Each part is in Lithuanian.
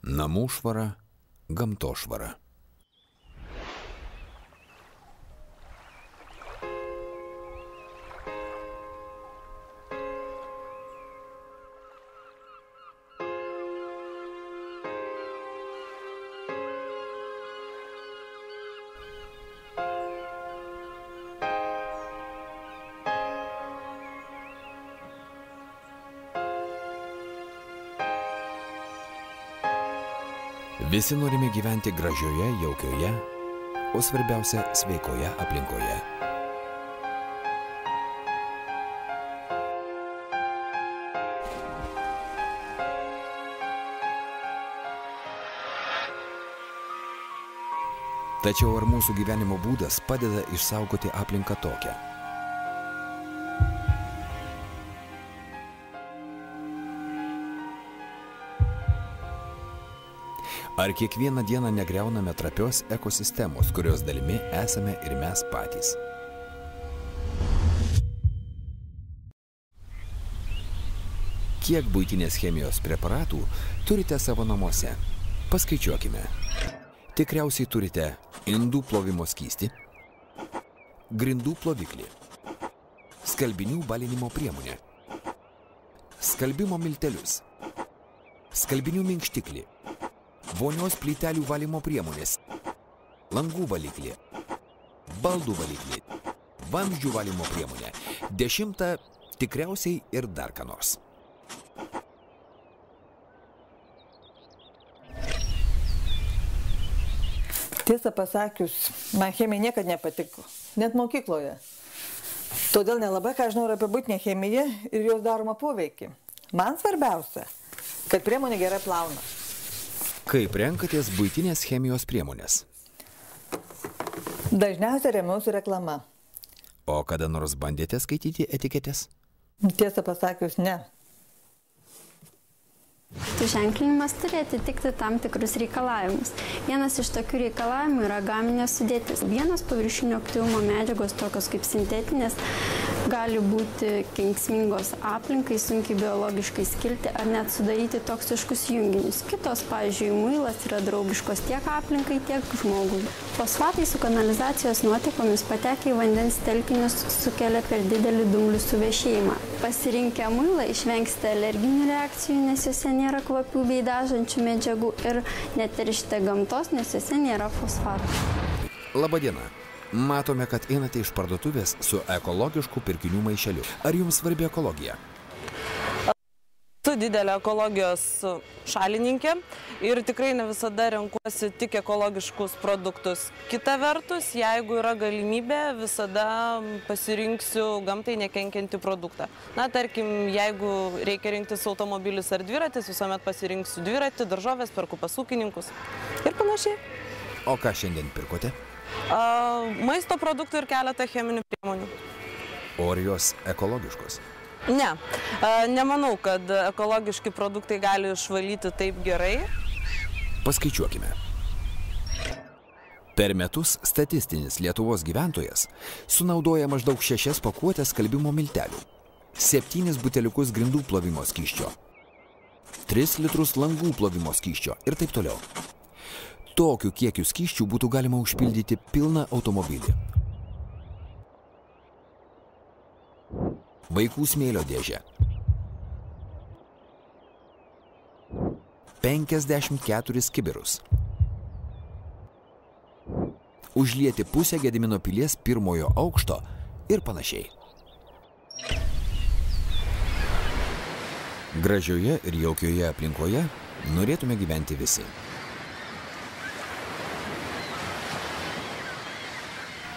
Namų švara, gamtos švara. Visi norime gyventi gražioje, jaukioje, o svarbiausia sveikoje aplinkoje. Tačiau ar mūsų gyvenimo būdas padeda išsaugoti aplinką tokią? Ar kiekvieną dieną negriauname trapios ekosistemos, kurios dalimi esame ir mes patys? Kiek buitinės chemijos preparatų turite savo namuose? Paskaičiuokime. Tikriausiai turite indų plovimo skystį, grindų ploviklį, skalbinių balinimo priemonę, skalbimo miltelius, skalbinių minkštiklį, vonios plytelių valymo priemonės, langų valiklį, baldų valiklį, vamzdžių valymo priemonę, 10 tikriausiai ir dar ką nors. Tiesą pasakius, man chemija niekada nepatiko, net mokykloje. Todėl nelabai ką žinau apie buitinę chemiją ir jos daromą poveikį. Man svarbiausia, kad priemonė gerai plauna. Kaip renkatės buitinės chemijos priemonės? Dažniausiai remiausi reklama. O kada nors bandėte skaityti etiketės? Tiesą pasakius, ne. Ženklinimas turi atitikti tam tikrus reikalavimus. Vienas iš tokių reikalavimų yra gaminės sudėtis. Vienos paviršinio aktyvumo medžiagos, tokios kaip sintetinės, gali būti kenksmingos aplinkai, sunkiai biologiškai skilti ar net sudaryti toksiškus junginius. Kitos, pavyzdžiui, muilas yra draugiškos tiek aplinkai, tiek žmogui. Fosfatai su kanalizacijos nuotekomis patekę į vandens telkinius sukelia per didelį dumblių suvešėjimą. Pasirinkę muilą išvengsite alerginių reakcijų, nes juose nėra kvapių bei dažančių medžiagų ir neteršite gamtos, nes juose nėra fosfatų. Labadiena. Matome, kad einate iš parduotuvės su ekologišku pirkinių maišeliu. Ar jums svarbi ekologija? Esu didelė ekologijos šalininkė ir tikrai ne visada renkuosi tik ekologiškus produktus. Kita vertus, jeigu yra galimybė, visada pasirinksiu gamtai nekenkiantį produktą. Na, tarkim, jeigu reikia rinktis automobilis ar dviratis, visuomet pasirinksiu dviratį, daržovės, perku pas ūkininkus ir panašiai. O ką šiandien pirkote? Maisto produktų ir keletą cheminių priemonių. O ar jos ekologiškos? Ne. Nemanau, kad ekologiški produktai gali išvalyti taip gerai. Paskaičiuokime. Per metus statistinis Lietuvos gyventojas sunaudoja maždaug 6 pakuotės skalbimo miltelių, 7 buteliukus grindų plovimo skysčio, 3 litrus langų plovimo skysčio ir taip toliau. Tokiu kiekiu skysčių būtų galima užpildyti pilną automobilį. Vaikų smėlio dėžę. 54 kibirus. Užlieti pusę Gedimino pilies 1-ojo aukšto ir panašiai. Gražioje ir jaukioje aplinkoje norėtume gyventi visi.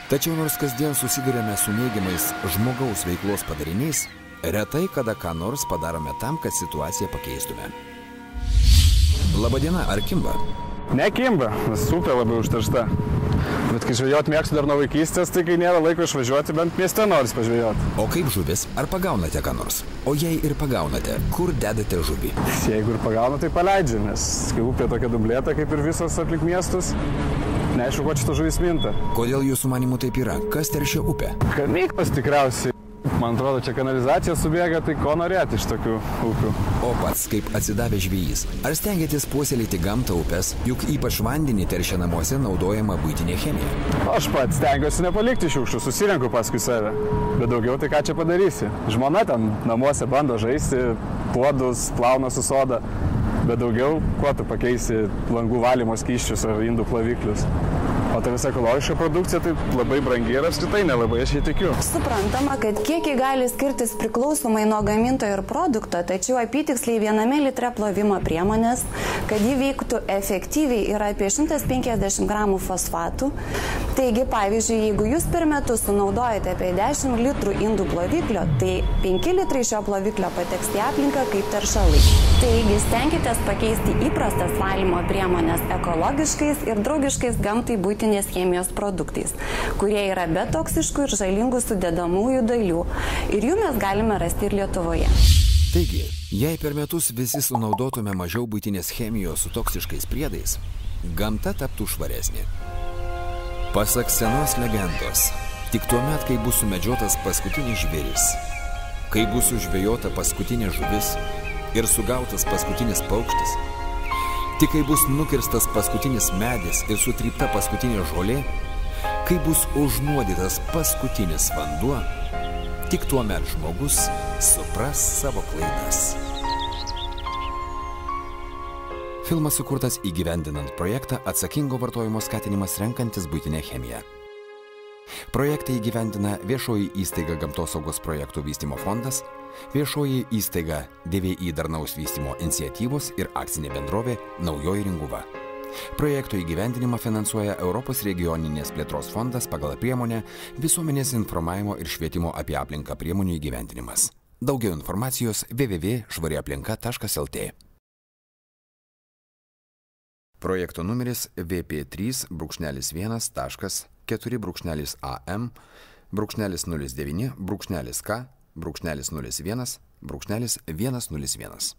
Tačiau nors kasdien susiduriame su neigiamais žmogaus veiklos padariniais, retai kada ką nors padarome tam, kad situaciją pakeistume. Labadiena, ar kimba? Nekimba, nes upė labai užteršta. Bet kai žvejot mėgstu dar nuo vaikystės, tai kai nėra laiko išvažiuoti, bent mieste noris pažvejoti. O kaip žuvis, ar pagaunate ką nors? O jei ir pagaunate, kur dedate žuvį? Jeigu ir pagauna, tai paleidžiu, nes kai upė tokia dublėta, kaip ir visos aplink miestus, neaišku, ko šita žuvis minta. Kodėl jūsų manimų taip yra? Kas teršia upę? Gamyklos tikriausiai. Man atrodo, čia kanalizacija subėga, tai ko norėti iš tokių upių. O pats, kaip atsidavęs žvejys, ar stengiatės puoselėti gamtą upes, juk ypač vandenį teršia namuose naudojama buitinė chemija? Aš pats stengiuosi nepalikti šiukšlių, susirenku paskui save. Bet daugiau tai ką čia padarysi? Žmona ten namuose bando žaisti, puodus, plauna su soda. Bet daugiau, kuo tu pakeisi langų valymo skysčius ar indų ploviklius. O ta visa ekologiška produkcija tai labai brangi ir apskritai nelabai aš jį tikiu. Suprantama, kad kiekiai gali skirtis priklausomai nuo gamintojo ir produkto, tačiau apytiksliai 1 litre plovimo priemonės, kad jį veiktų efektyviai, yra apie 150 gramų fosfatų. Taigi, pavyzdžiui, jeigu jūs per metus sunaudojate apie 10 litrų indų ploviklio, tai 5 litrai šio ploviklio pateks į aplinką kaip teršalai. Taigi, stenkitės pakeisti įprastas valymo priemonės ekologiškais ir draugiškais gamtai buitinės chemijos produktais, kurie yra be toksiškų ir žalingų sudedamųjų dalių. Ir jų mes galime rasti ir Lietuvoje. Taigi, jei per metus visi sunaudotume mažiau buitinės chemijos su toksiškais priedais, gamta taptų švaresnė. Pasak senos legendos, tik tuomet, kai bus sumedžiotas paskutinis žvėris, kai bus užvejota paskutinė žuvis ir sugautas paskutinis paukštis, tik kai bus nukirstas paskutinis medis ir sutrypta paskutinė žolė, kai bus užnuodytas paskutinis vanduo, tik tuomet žmogus supras savo klaidas. Filmas sukurtas įgyvendinant projektą Atsakingo vartojimo skatinimas renkantis buitinę chemiją. Projektą įgyvendina viešoji įstaiga Gamtosaugos projektų vystymo fondas, viešoji įstaiga DVI darnaus vystymo iniciatyvos ir akcinė bendrovė Naujoji Ringuva. Projekto įgyvendinimą finansuoja Europos regioninės plėtros fondas pagal priemonę Visuomenės informavimo ir švietimo apie aplinką priemonių įgyvendinimas. Daugiau informacijos www.švariaplinka.lt. Projekto numeris VP3-1.4.AM-09-K-101-101.